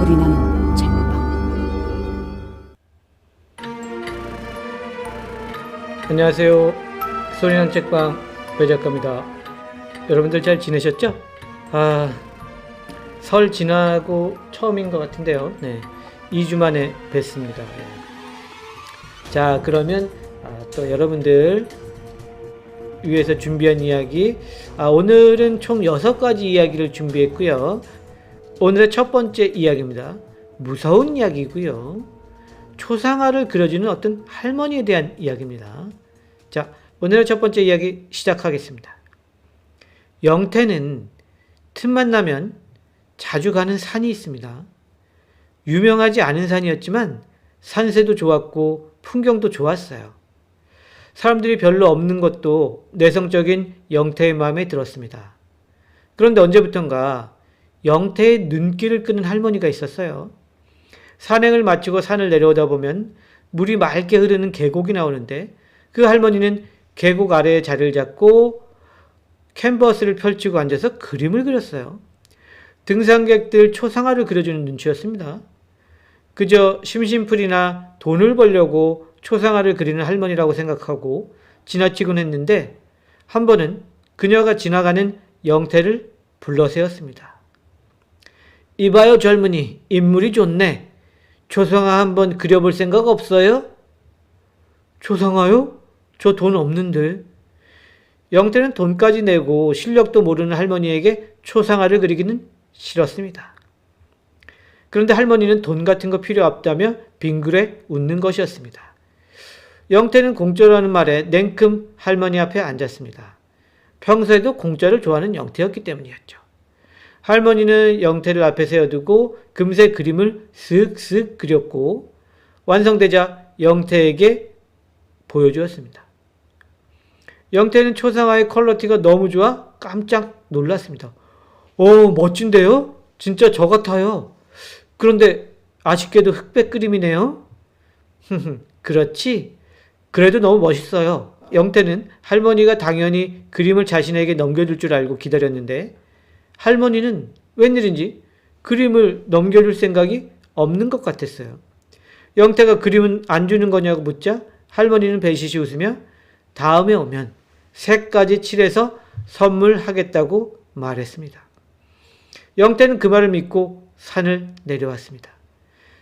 소리나는 책방. 안녕하세요. 소리나는 책방 배 작가입니다. 여러분들 잘 지내셨죠? 설 지나고 처음인 것 같은데요. 네, 2주 만에 뵀습니다. 자, 그러면 또 여러분들 위해서 준비한 이야기, 오늘은 총 6가지 이야기를 준비했고요. 오늘의 첫 번째 이야기입니다. 무서운 이야기고요. 초상화를 그려주는 어떤 할머니에 대한 이야기입니다. 자, 오늘의 첫 번째 이야기 시작하겠습니다. 영태는 틈만 나면 자주 가는 산이 있습니다. 유명하지 않은 산이었지만 산세도 좋았고 풍경도 좋았어요. 사람들이 별로 없는 것도 내성적인 영태의 마음에 들었습니다. 그런데 언제부턴가 영태의 눈길을 끄는 할머니가 있었어요. 산행을 마치고 산을 내려오다 보면 물이 맑게 흐르는 계곡이 나오는데 그 할머니는 계곡 아래에 자리를 잡고 캔버스를 펼치고 앉아서 그림을 그렸어요. 등산객들 초상화를 그려주는 눈치였습니다. 그저 심심풀이나 돈을 벌려고 초상화를 그리는 할머니라고 생각하고 지나치곤 했는데 한 번은 그녀가 지나가는 영태를 불러세웠습니다. 이봐요 젊은이, 인물이 좋네. 초상화 한번 그려볼 생각 없어요? 초상화요? 저 돈 없는데. 영태는 돈까지 내고 실력도 모르는 할머니에게 초상화를 그리기는 싫었습니다. 그런데 할머니는 돈 같은 거 필요 없다며 빙그레 웃는 것이었습니다. 영태는 공짜라는 말에 냉큼 할머니 앞에 앉았습니다. 평소에도 공짜를 좋아하는 영태였기 때문이었죠. 할머니는 영태를 앞에 세워두고 금세 그림을 쓱쓱 그렸고 완성되자 영태에게 보여주었습니다. 영태는 초상화의 퀄리티가 너무 좋아 깜짝 놀랐습니다. 멋진데요? 진짜 저 같아요. 그런데 아쉽게도 흑백 그림이네요. 그렇지? 그래도 너무 멋있어요. 영태는 할머니가 당연히 그림을 자신에게 넘겨줄 줄 알고 기다렸는데 할머니는 웬일인지 그림을 넘겨줄 생각이 없는 것 같았어요. 영태가 그림은 안 주는 거냐고 묻자 할머니는 배시시 웃으며 다음에 오면 색까지 칠해서 선물하겠다고 말했습니다. 영태는 그 말을 믿고 산을 내려왔습니다.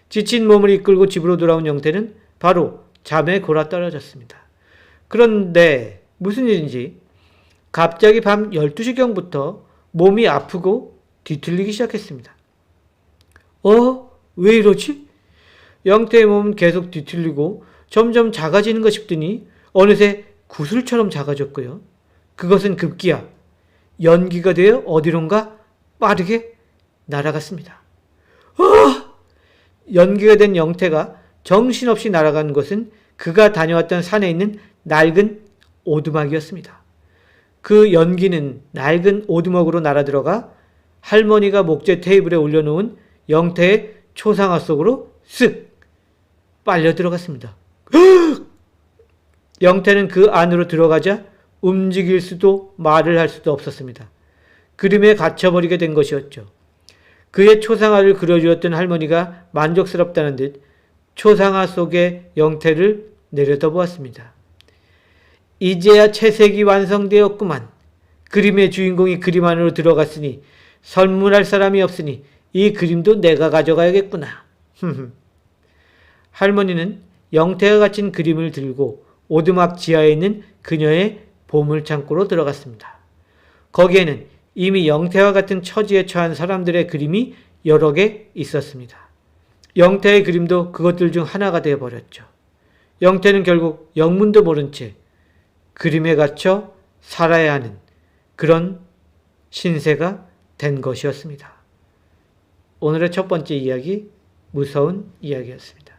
지친 몸을 이끌고 집으로 돌아온 영태는 바로 잠에 골아떨어졌습니다. 그런데 무슨 일인지 갑자기 밤 12시경부터 몸이 아프고 뒤틀리기 시작했습니다. 왜 이러지? 영태의 몸은 계속 뒤틀리고 점점 작아지는 것 싶더니 어느새 구슬처럼 작아졌고요. 그것은 급기야 연기가 되어 어디론가 빠르게 날아갔습니다. 연기가 된 영태가 정신없이 날아간 것은 그가 다녀왔던 산에 있는 낡은 오두막이었습니다. 그 연기는 낡은 오두막으로 날아들어가 할머니가 목재 테이블에 올려놓은 영태의 초상화 속으로 쓱 빨려 들어갔습니다. 영태는 그 안으로 들어가자 움직일 수도 말을 할 수도 없었습니다. 그림에 갇혀버리게 된 것이었죠. 그의 초상화를 그려주었던 할머니가 만족스럽다는 듯 초상화 속의 영태를 내려다보았습니다. 이제야 채색이 완성되었구만. 그림의 주인공이 그림 안으로 들어갔으니 선물할 사람이 없으니 이 그림도 내가 가져가야겠구나. 할머니는 영태가 갇힌 그림을 들고 오두막 지하에 있는 그녀의 보물창고로 들어갔습니다. 거기에는 이미 영태와 같은 처지에 처한 사람들의 그림이 여러 개 있었습니다. 영태의 그림도 그것들 중 하나가 되어버렸죠. 영태는 결국 영문도 모른 채 그림에 갇혀 살아야 하는 그런 신세가 된 것이었습니다. 오늘의 첫 번째 이야기, 무서운 이야기였습니다.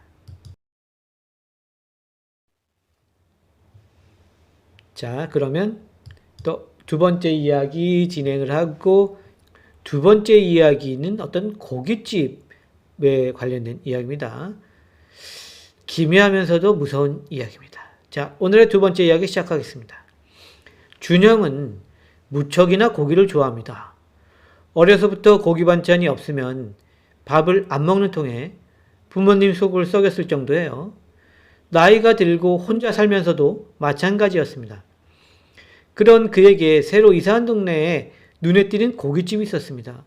자, 그러면 또 두 번째 이야기 진행을 하고, 두 번째 이야기는 어떤 고깃집에 관련된 이야기입니다. 기묘하면서도 무서운 이야기입니다. 자, 오늘의 두 번째 이야기 시작하겠습니다. 준영은 무척이나 고기를 좋아합니다. 어려서부터 고기 반찬이 없으면 밥을 안 먹는 통에 부모님 속을 썩였을 정도예요. 나이가 들고 혼자 살면서도 마찬가지였습니다. 그런 그에게 새로 이사한 동네에 눈에 띄는 고깃집이 있었습니다.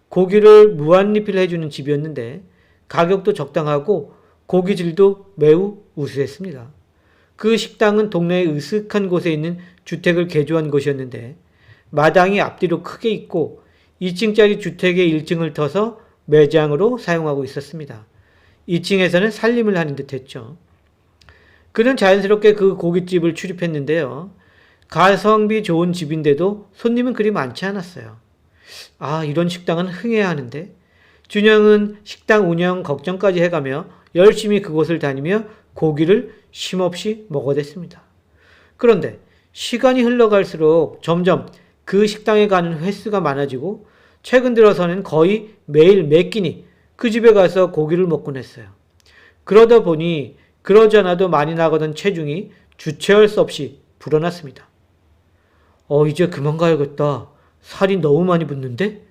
고기를 무한리필 해주는 집이었는데 가격도 적당하고 고기 질도 매우 우수했습니다. 그 식당은 동네의 으슥한 곳에 있는 주택을 개조한 곳이었는데 마당이 앞뒤로 크게 있고 2층짜리 주택의 1층을 터서 매장으로 사용하고 있었습니다. 2층에서는 살림을 하는 듯 했죠. 그는 자연스럽게 그 고깃집을 출입했는데요. 가성비 좋은 집인데도 손님은 그리 많지 않았어요. 아, 이런 식당은 흥해야 하는데. 준영은 식당 운영 걱정까지 해가며 열심히 그곳을 다니며 고기를 쉼없이 먹어댔습니다. 그런데 시간이 흘러갈수록 점점 그 식당에 가는 횟수가 많아지고 최근 들어서는 거의 매일 매 끼니 그 집에 가서 고기를 먹곤 했어요. 그러다 보니 그러지 않아도 많이 나가던 체중이 주체할 수 없이 불어났습니다. 이제 그만 가야겠다. 살이 너무 많이 붙는데?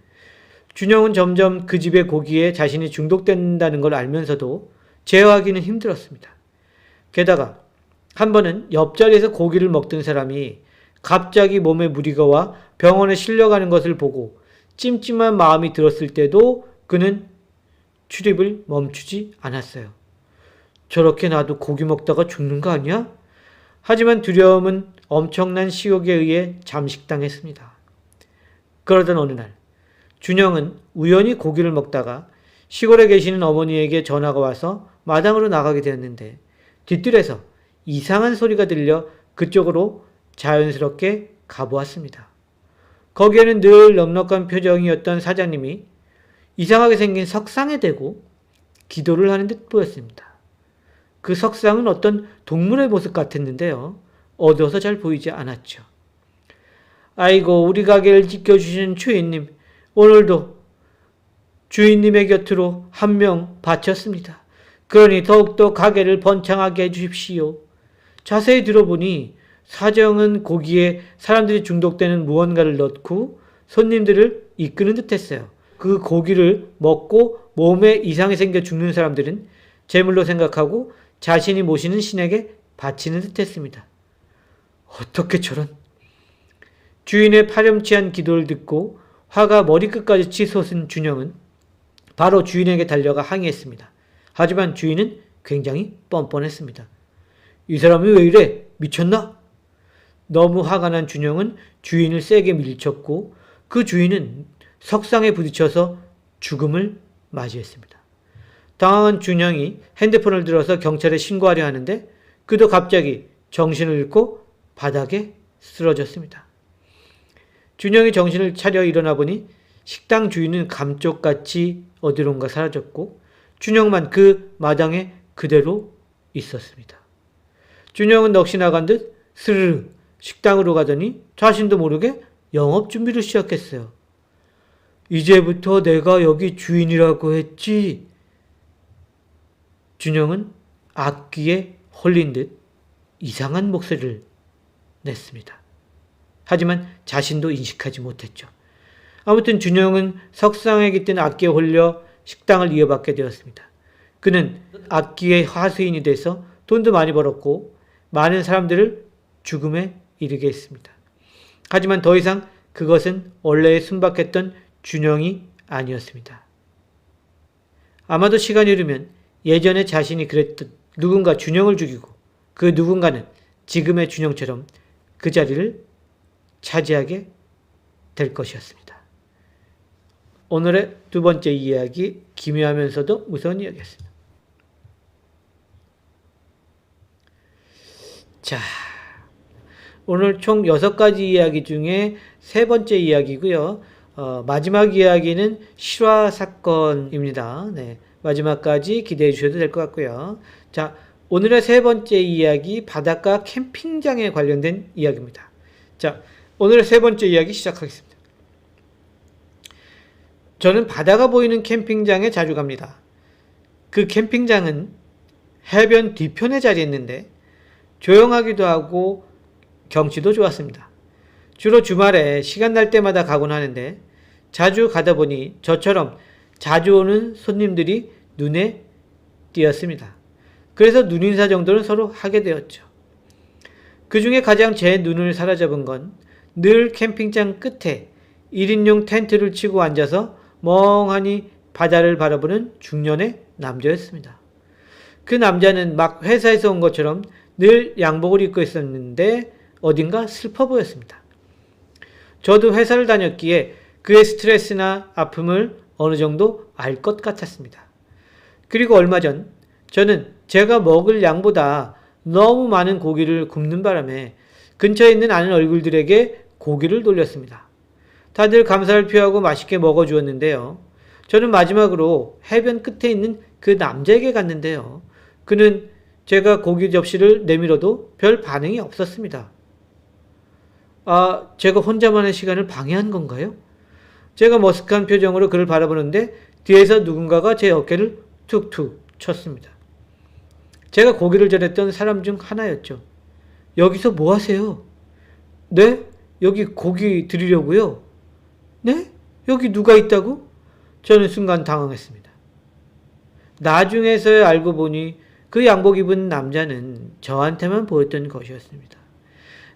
준영은 점점 그 집의 고기에 자신이 중독된다는 걸 알면서도 제어하기는 힘들었습니다. 게다가 한 번은 옆자리에서 고기를 먹던 사람이 갑자기 몸에 무리가 와 병원에 실려가는 것을 보고 찜찜한 마음이 들었을 때도 그는 출입을 멈추지 않았어요. 저렇게 나도 고기 먹다가 죽는 거 아니야? 하지만 두려움은 엄청난 식욕에 의해 잠식당했습니다. 그러던 어느 날 준영은 우연히 고기를 먹다가 시골에 계시는 어머니에게 전화가 와서 마당으로 나가게 되었는데 뒷뜰에서 이상한 소리가 들려 그쪽으로 자연스럽게 가보았습니다. 거기에는 늘 넉넉한 표정이었던 사장님이 이상하게 생긴 석상에 대고 기도를 하는 듯 보였습니다. 그 석상은 어떤 동물의 모습 같았는데요. 어두워서 잘 보이지 않았죠. 아이고, 우리 가게를 지켜주시는 주인님, 오늘도 주인님의 곁으로 한 명 바쳤습니다. 그러니 더욱더 가게를 번창하게 해주십시오. 자세히 들어보니 사정은 고기에 사람들이 중독되는 무언가를 넣고 손님들을 이끄는 듯 했어요. 그 고기를 먹고 몸에 이상이 생겨 죽는 사람들은 제물로 생각하고 자신이 모시는 신에게 바치는 듯 했습니다. 어떻게 저런? 주인의 파렴치한 기도를 듣고 화가 머리끝까지 치솟은 준영은 바로 주인에게 달려가 항의했습니다. 하지만 주인은 굉장히 뻔뻔했습니다. 이 사람이 왜 이래? 미쳤나? 너무 화가 난 준영은 주인을 세게 밀쳤고 그 주인은 석상에 부딪혀서 죽음을 맞이했습니다. 당황한 준영이 핸드폰을 들어서 경찰에 신고하려 하는데 그도 갑자기 정신을 잃고 바닥에 쓰러졌습니다. 준영이 정신을 차려 일어나 보니 식당 주인은 감쪽같이 어디론가 사라졌고 준영만 그 마당에 그대로 있었습니다. 준영은 넋이 나간 듯 스르르 식당으로 가더니 자신도 모르게 영업 준비를 시작했어요. 이제부터 내가 여기 주인이라고 했지. 준영은 악기에 홀린 듯 이상한 목소리를 냈습니다. 하지만 자신도 인식하지 못했죠. 아무튼 준영은 석상에 깃든 악기에 홀려 식당을 이어받게 되었습니다. 그는 악기의 하수인이 돼서 돈도 많이 벌었고 많은 사람들을 죽음에 이르게 했습니다. 하지만 더 이상 그것은 원래의 순박했던 준영이 아니었습니다. 아마도 시간이 흐르면 예전에 자신이 그랬듯 누군가 준영을 죽이고 그 누군가는 지금의 준영처럼 그 자리를 차지하게 될 것이었습니다. 오늘의 두 번째 이야기, 기묘하면서도 무서운 이야기였습니다. 자, 오늘 총 6가지 이야기 중에 세 번째 이야기고요. 마지막 이야기는 실화 사건입니다. 네, 마지막까지 기대해 주셔도 될 것 같고요. 자, 오늘의 세 번째 이야기, 바닷가 캠핑장에 관련된 이야기입니다. 자, 오늘의 세 번째 이야기 시작하겠습니다. 저는 바다가 보이는 캠핑장에 자주 갑니다. 그 캠핑장은 해변 뒤편에 자리했는데 조용하기도 하고 경치도 좋았습니다. 주로 주말에 시간 날 때마다 가곤 하는데 자주 가다 보니 저처럼 자주 오는 손님들이 눈에 띄었습니다. 그래서 눈인사 정도는 서로 하게 되었죠. 그 중에 가장 제 눈을 사로잡은 건 늘 캠핑장 끝에 1인용 텐트를 치고 앉아서 멍하니 바다를 바라보는 중년의 남자였습니다. 그 남자는 막 회사에서 온 것처럼 늘 양복을 입고 있었는데 어딘가 슬퍼 보였습니다. 저도 회사를 다녔기에 그의 스트레스나 아픔을 어느 정도 알 것 같았습니다. 그리고 얼마 전 저는 제가 먹을 양보다 너무 많은 고기를 굽는 바람에 근처에 있는 아는 얼굴들에게 고기를 돌렸습니다. 다들 감사를 표하고 맛있게 먹어주었는데요. 저는 마지막으로 해변 끝에 있는 그 남자에게 갔는데요. 그는 제가 고기 접시를 내밀어도 별 반응이 없었습니다. 제가 혼자만의 시간을 방해한 건가요? 제가 머쓱한 표정으로 그를 바라보는데 뒤에서 누군가가 제 어깨를 툭툭 쳤습니다. 제가 고기를 전했던 사람 중 하나였죠. 여기서 뭐 하세요? 네? 여기 고기 드리려고요. 네? 여기 누가 있다고? 저는 순간 당황했습니다. 나중에서야 알고 보니 그 양복 입은 남자는 저한테만 보였던 것이었습니다.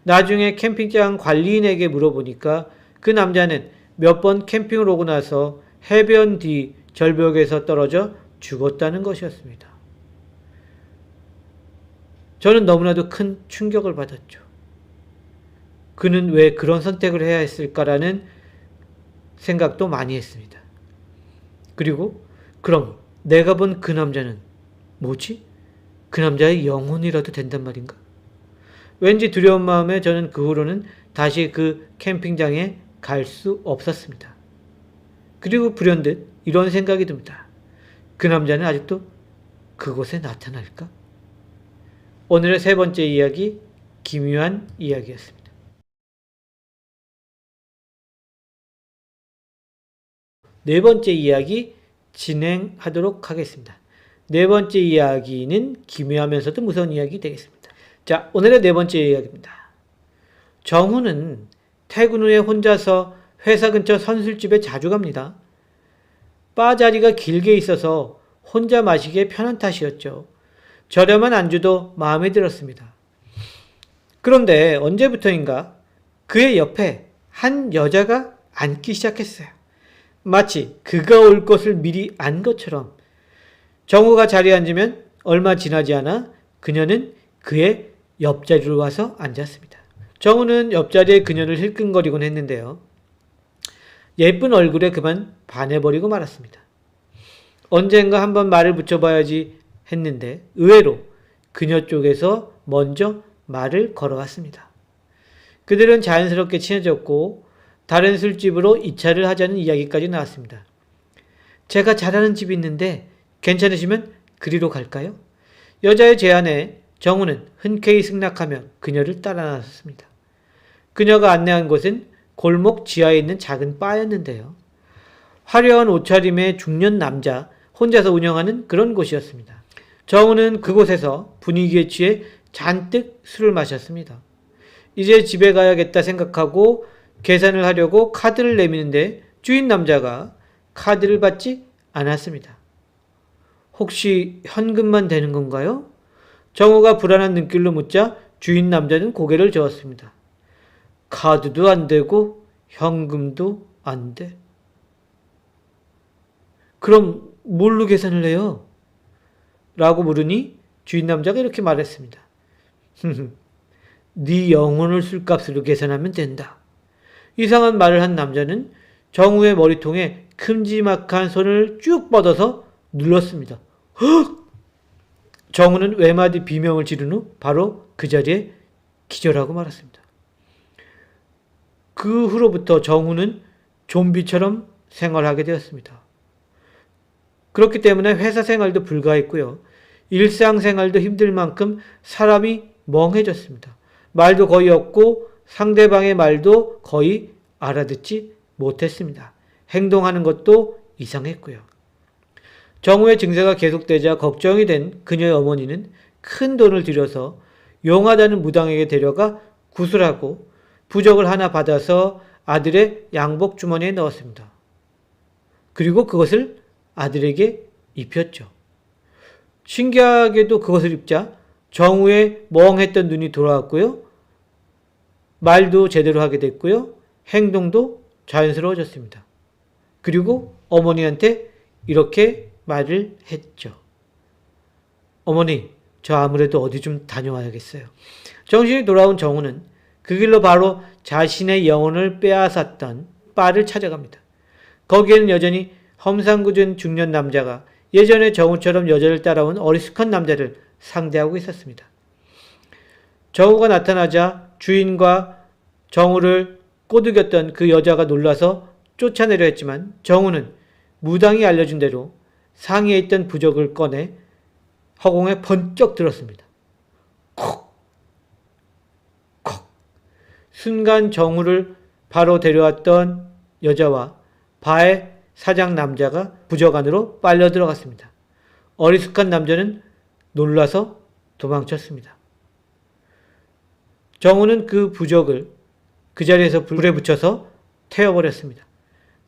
나중에 캠핑장 관리인에게 물어보니까 그 남자는 몇 번 캠핑을 오고 나서 해변 뒤 절벽에서 떨어져 죽었다는 것이었습니다. 저는 너무나도 큰 충격을 받았죠. 그는 왜 그런 선택을 해야 했을까라는 생각도 많이 했습니다. 그리고 그럼 내가 본 그 남자는 뭐지? 그 남자의 영혼이라도 된단 말인가? 왠지 두려운 마음에 저는 그 후로는 다시 그 캠핑장에 갈 수 없었습니다. 그리고 불현듯 이런 생각이 듭니다. 그 남자는 아직도 그곳에 나타날까? 오늘의 세 번째 이야기, 기묘한 이야기였습니다. 네 번째 이야기 진행하도록 하겠습니다. 네 번째 이야기는 기묘하면서도 무서운 이야기 되겠습니다. 자, 오늘의 네 번째 이야기입니다. 정우는 퇴근 후에 혼자서 회사 근처 선술집에 자주 갑니다. 바 자리가 길게 있어서 혼자 마시기에 편한 탓이었죠. 저렴한 안주도 마음에 들었습니다. 그런데 언제부터인가 그의 옆에 한 여자가 앉기 시작했어요. 마치 그가 올 것을 미리 안 것처럼. 정우가 자리에 앉으면 얼마 지나지 않아 그녀는 그의 옆자리로 와서 앉았습니다. 정우는 옆자리에 그녀를 힐끔거리곤 했는데요. 예쁜 얼굴에 그만 반해버리고 말았습니다. 언젠가 한번 말을 붙여봐야지 했는데 의외로 그녀 쪽에서 먼저 말을 걸어왔습니다. 그들은 자연스럽게 친해졌고 다른 술집으로 이차를 하자는 이야기까지 나왔습니다. 제가 잘 아는 집이 있는데 괜찮으시면 그리로 갈까요? 여자의 제안에 정우는 흔쾌히 승낙하며 그녀를 따라 나섰습니다. 그녀가 안내한 곳은 골목 지하에 있는 작은 바였는데요. 화려한 옷차림의 중년 남자 혼자서 운영하는 그런 곳이었습니다. 정우는 그곳에서 분위기에 취해 잔뜩 술을 마셨습니다. 이제 집에 가야겠다 생각하고 계산을 하려고 카드를 내미는데 주인 남자가 카드를 받지 않았습니다. 혹시 현금만 되는 건가요? 정우가 불안한 눈길로 묻자 주인 남자는 고개를 저었습니다. 카드도 안 되고 현금도 안 돼. 그럼 뭘로 계산을 해요? 라고 물으니 주인 남자가 이렇게 말했습니다. 네 영혼을 술값으로 계산하면 된다. 이상한 말을 한 남자는 정우의 머리통에 큼지막한 손을 쭉 뻗어서 눌렀습니다. 헉! 정우는 외마디 비명을 지른 후 바로 그 자리에 기절하고 말았습니다. 그 후로부터 정우는 좀비처럼 생활하게 되었습니다. 그렇기 때문에 회사 생활도 불가했고요. 일상생활도 힘들 만큼 사람이 멍해졌습니다. 말도 거의 없고 상대방의 말도 거의 알아듣지 못했습니다. 행동하는 것도 이상했고요. 정우의 증세가 계속되자 걱정이 된 그녀의 어머니는 큰 돈을 들여서 용하다는 무당에게 데려가 구술하고 부적을 하나 받아서 아들의 양복 주머니에 넣었습니다. 그리고 그것을 아들에게 입혔죠. 신기하게도 그것을 입자 정우의 멍했던 눈이 돌아왔고요. 말도 제대로 하게 됐고요. 행동도 자연스러워졌습니다. 그리고 어머니한테 이렇게 말을 했죠. 어머니, 저 아무래도 어디 좀 다녀와야겠어요. 정신이 돌아온 정우는 그 길로 바로 자신의 영혼을 빼앗았던 바를 찾아갑니다. 거기에는 여전히 험상궂은 중년 남자가 예전에 정우처럼 여자를 따라온 어리숙한 남자를 상대하고 있었습니다. 정우가 나타나자 주인과 정우를 꼬드겼던 그 여자가 놀라서 쫓아내려 했지만 정우는 무당이 알려준 대로 상의에 있던 부적을 꺼내 허공에 번쩍 들었습니다. 콕! 콕! 순간 정우를 바로 데려왔던 여자와 바의 사장 남자가 부적 안으로 빨려 들어갔습니다. 어리숙한 남자는 놀라서 도망쳤습니다. 정우는 그 부적을 그 자리에서 불에 붙여서 태워버렸습니다.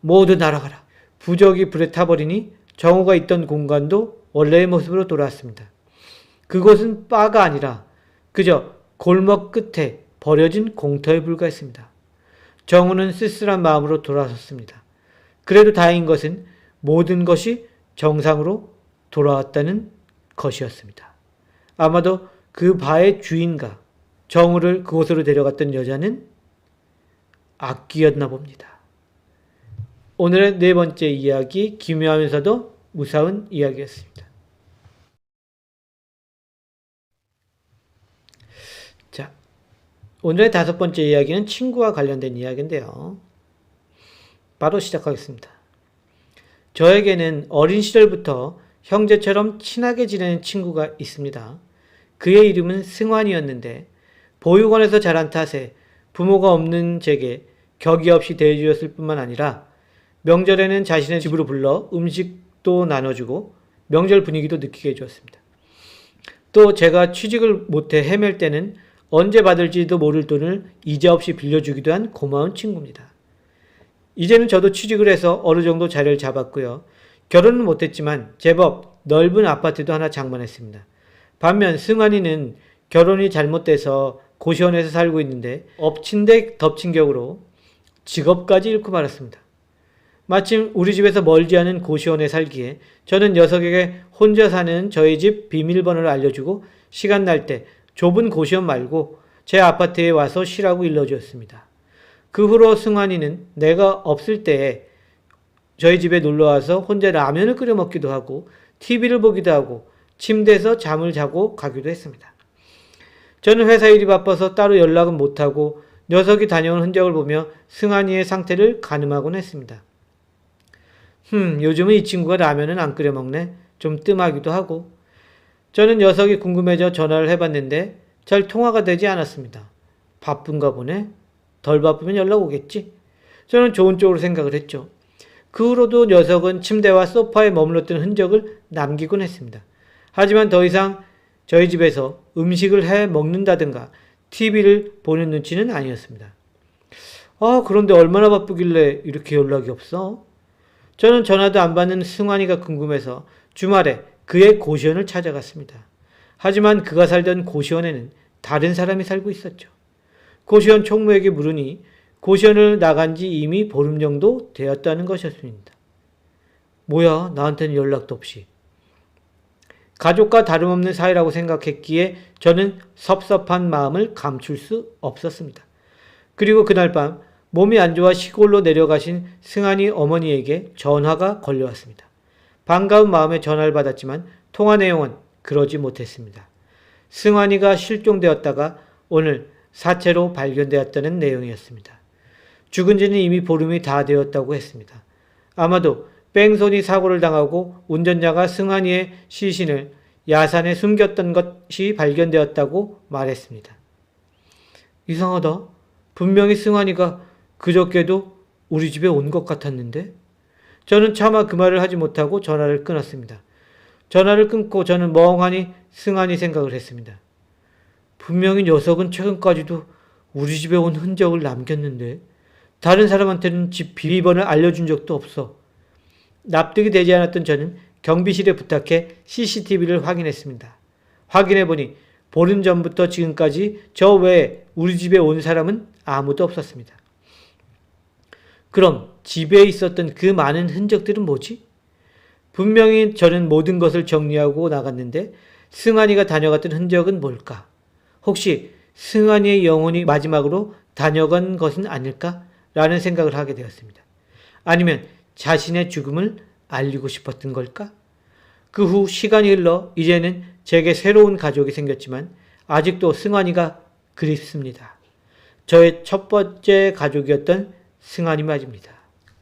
모두 날아가라. 부적이 불에 타버리니 정우가 있던 공간도 원래의 모습으로 돌아왔습니다. 그곳은 바가 아니라 그저 골목 끝에 버려진 공터에 불과했습니다. 정우는 쓸쓸한 마음으로 돌아섰습니다. 그래도 다행인 것은 모든 것이 정상으로 돌아왔다는 것이었습니다. 아마도 그 바의 주인과 정우를 그곳으로 데려갔던 여자는 악귀였나 봅니다. 오늘의 네 번째 이야기, 기묘하면서도 무서운 이야기였습니다. 자, 오늘의 다섯 번째 이야기는 친구와 관련된 이야기인데요. 바로 시작하겠습니다. 저에게는 어린 시절부터 형제처럼 친하게 지내는 친구가 있습니다. 그의 이름은 승환이었는데 보육원에서 자란 탓에 부모가 없는 제게 격이 없이 대해주었을 뿐만 아니라 명절에는 자신의 집으로 불러 음식도 나눠주고 명절 분위기도 느끼게 해주었습니다. 또 제가 취직을 못해 헤맬 때는 언제 받을지도 모를 돈을 이자 없이 빌려주기도 한 고마운 친구입니다. 이제는 저도 취직을 해서 어느 정도 자리를 잡았고요. 결혼은 못했지만 제법 넓은 아파트도 하나 장만했습니다. 반면 승환이는 결혼이 잘못돼서 고시원에서 살고 있는데 엎친 데 덮친 격으로 직업까지 잃고 말았습니다. 마침 우리 집에서 멀지 않은 고시원에 살기에 저는 녀석에게 혼자 사는 저희 집 비밀번호를 알려주고 시간 날 때 좁은 고시원 말고 제 아파트에 와서 쉬라고 일러주었습니다. 그 후로 승환이는 내가 없을 때에 저희 집에 놀러와서 혼자 라면을 끓여 먹기도 하고 TV를 보기도 하고 침대에서 잠을 자고 가기도 했습니다. 저는 회사 일이 바빠서 따로 연락은 못하고 녀석이 다녀온 흔적을 보며 승환이의 상태를 가늠하곤 했습니다. 요즘은 이 친구가 라면은 안 끓여 먹네. 좀 뜸하기도 하고. 저는 녀석이 궁금해져 전화를 해봤는데 잘 통화가 되지 않았습니다. 바쁜가 보네. 덜 바쁘면 연락 오겠지. 저는 좋은 쪽으로 생각을 했죠. 그 후로도 녀석은 침대와 소파에 머물렀던 흔적을 남기곤 했습니다. 하지만 더 이상 저희 집에서 음식을 해 먹는다든가 TV를 보는 눈치는 아니었습니다. 그런데 얼마나 바쁘길래 이렇게 연락이 없어? 저는 전화도 안 받는 승환이가 궁금해서 주말에 그의 고시원을 찾아갔습니다. 하지만 그가 살던 고시원에는 다른 사람이 살고 있었죠. 고시원 총무에게 물으니 고시원을 나간 지 이미 보름 정도 되었다는 것이었습니다. 뭐야, 나한테는 연락도 없이. 가족과 다름없는 사이라고 생각했기에 저는 섭섭한 마음을 감출 수 없었습니다. 그리고 그날 밤 몸이 안 좋아 시골로 내려가신 승환이 어머니에게 전화가 걸려왔습니다. 반가운 마음에 전화를 받았지만 통화 내용은 그러지 못했습니다. 승환이가 실종되었다가 오늘 사체로 발견되었다는 내용이었습니다. 죽은 지는 이미 보름이 다 되었다고 했습니다. 아마도 뺑소니 사고를 당하고 운전자가 승환이의 시신을 야산에 숨겼던 것이 발견되었다고 말했습니다. 이상하다. 분명히 승환이가 그저께도 우리 집에 온 것 같았는데? 저는 차마 그 말을 하지 못하고 전화를 끊었습니다. 전화를 끊고 저는 멍하니 승환이 생각을 했습니다. 분명히 녀석은 최근까지도 우리 집에 온 흔적을 남겼는데 다른 사람한테는 집 비밀번호를 알려준 적도 없어. 납득이 되지 않았던 저는 경비실에 부탁해 CCTV를 확인했습니다. 확인해보니 보름 전부터 지금까지 저 외에 우리 집에 온 사람은 아무도 없었습니다. 그럼 집에 있었던 그 많은 흔적들은 뭐지? 분명히 저는 모든 것을 정리하고 나갔는데 승환이가 다녀갔던 흔적은 뭘까? 혹시 승환이의 영혼이 마지막으로 다녀간 것은 아닐까? 라는 생각을 하게 되었습니다. 아니면 자신의 죽음을 알리고 싶었던 걸까? 그 후 시간이 흘러 이제는 제게 새로운 가족이 생겼지만 아직도 승환이가 그립습니다. 저의 첫 번째 가족이었던 승환이 말입니다.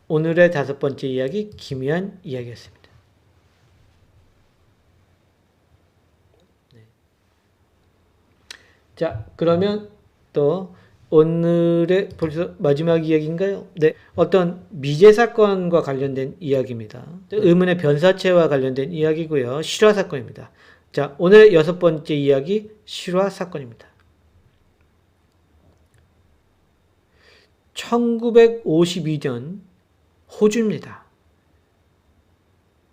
오늘의 5번째 이야기, 기묘한 이야기였습니다. 자, 그러면 또 오늘의 벌써 마지막 이야기인가요? 네, 어떤 미제 사건과 관련된 이야기입니다. 의문의 변사체와 관련된 이야기고요. 실화 사건입니다. 자, 오늘의 6번째 이야기, 실화 사건입니다. 1952년 호주입니다.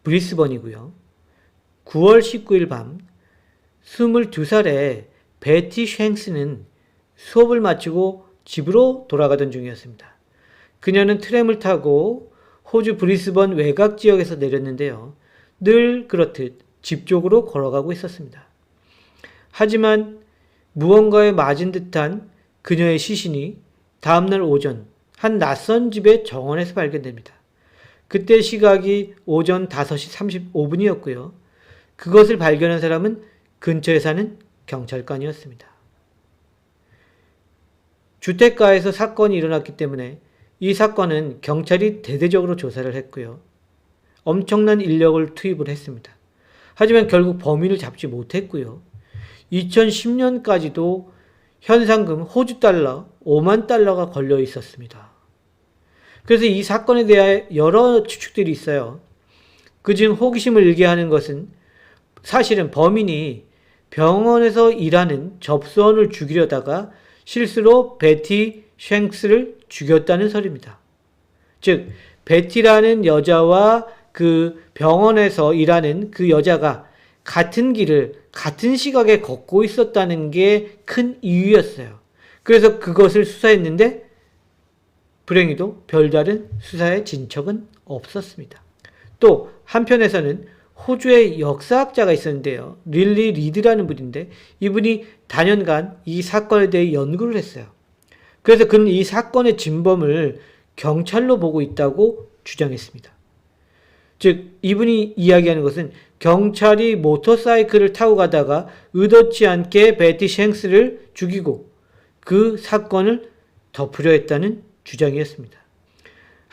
브리스번이고요. 9월 19일 밤 22살의 베티 쉥스는 수업을 마치고 집으로 돌아가던 중이었습니다. 그녀는 트램을 타고 호주 브리스번 외곽 지역에서 내렸는데요. 늘 그렇듯 집 쪽으로 걸어가고 있었습니다. 하지만 무언가에 맞은 듯한 그녀의 시신이 다음날 오전 한 낯선 집의 정원에서 발견됩니다. 그때 시각이 오전 5시 35분이었고요. 그것을 발견한 사람은 근처에 사는 경찰관이었습니다. 주택가에서 사건이 일어났기 때문에 이 사건은 경찰이 대대적으로 조사를 했고요. 엄청난 인력을 투입을 했습니다. 하지만 결국 범인을 잡지 못했고요. 2010년까지도 현상금 호주 달러 5만 달러가 걸려 있었습니다. 그래서 이 사건에 대해 여러 추측들이 있어요. 그중 호기심을 일게 하는 것은 사실은 범인이 병원에서 일하는 접수원을 죽이려다가 실수로 베티 쉥스를 죽였다는 설입니다. 즉, 베티라는 여자와 그 병원에서 일하는 그 여자가 같은 길을 같은 시각에 걷고 있었다는 게 큰 이유였어요. 그래서 그것을 수사했는데 불행히도 별다른 수사의 진척은 없었습니다. 또 한편에서는 호주의 역사학자가 있었는데요. 릴리 리드라는 분인데 이분이 다년간 이 사건에 대해 연구를 했어요. 그래서 그는 이 사건의 진범을 경찰로 보고 있다고 주장했습니다. 즉 이분이 이야기하는 것은 경찰이 모터사이클을 타고 가다가 의도치 않게 베티 쉥스를 죽이고 그 사건을 덮으려 했다는 주장이었습니다.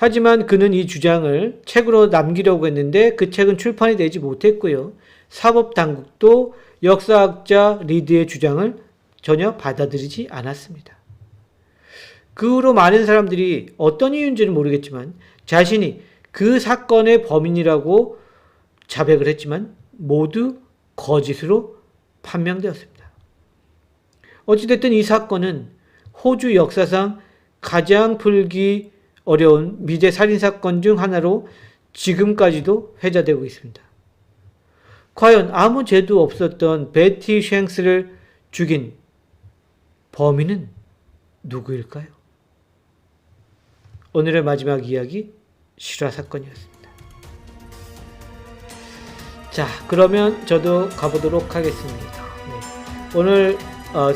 하지만 그는 이 주장을 책으로 남기려고 했는데 그 책은 출판이 되지 못했고요. 사법당국도 역사학자 리드의 주장을 전혀 받아들이지 않았습니다. 그 후로 많은 사람들이 어떤 이유인지는 모르겠지만 자신이 그 사건의 범인이라고 자백을 했지만 모두 거짓으로 판명되었습니다. 어찌됐든 이 사건은 호주 역사상 가장 풀기 어려운 미제 살인사건 중 하나로 지금까지도 회자되고 있습니다. 과연 아무 죄도 없었던 베티 쉥스를 죽인 범인은 누구일까요? 오늘의 마지막 이야기, 실화 사건이었습니다. 자, 그러면 저도 가보도록 하겠습니다. 네. 오늘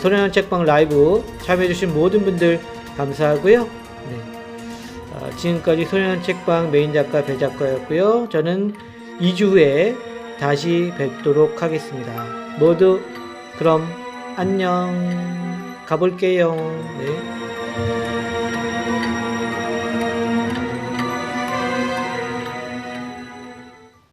소년한 책방 라이브 참여해주신 모든 분들 감사하고요. 네. 지금까지 소년한 책방 메인 작가 배 작가였고요. 저는 2주 후에 다시 뵙도록 하겠습니다. 모두 그럼 안녕. 가볼게요. 네.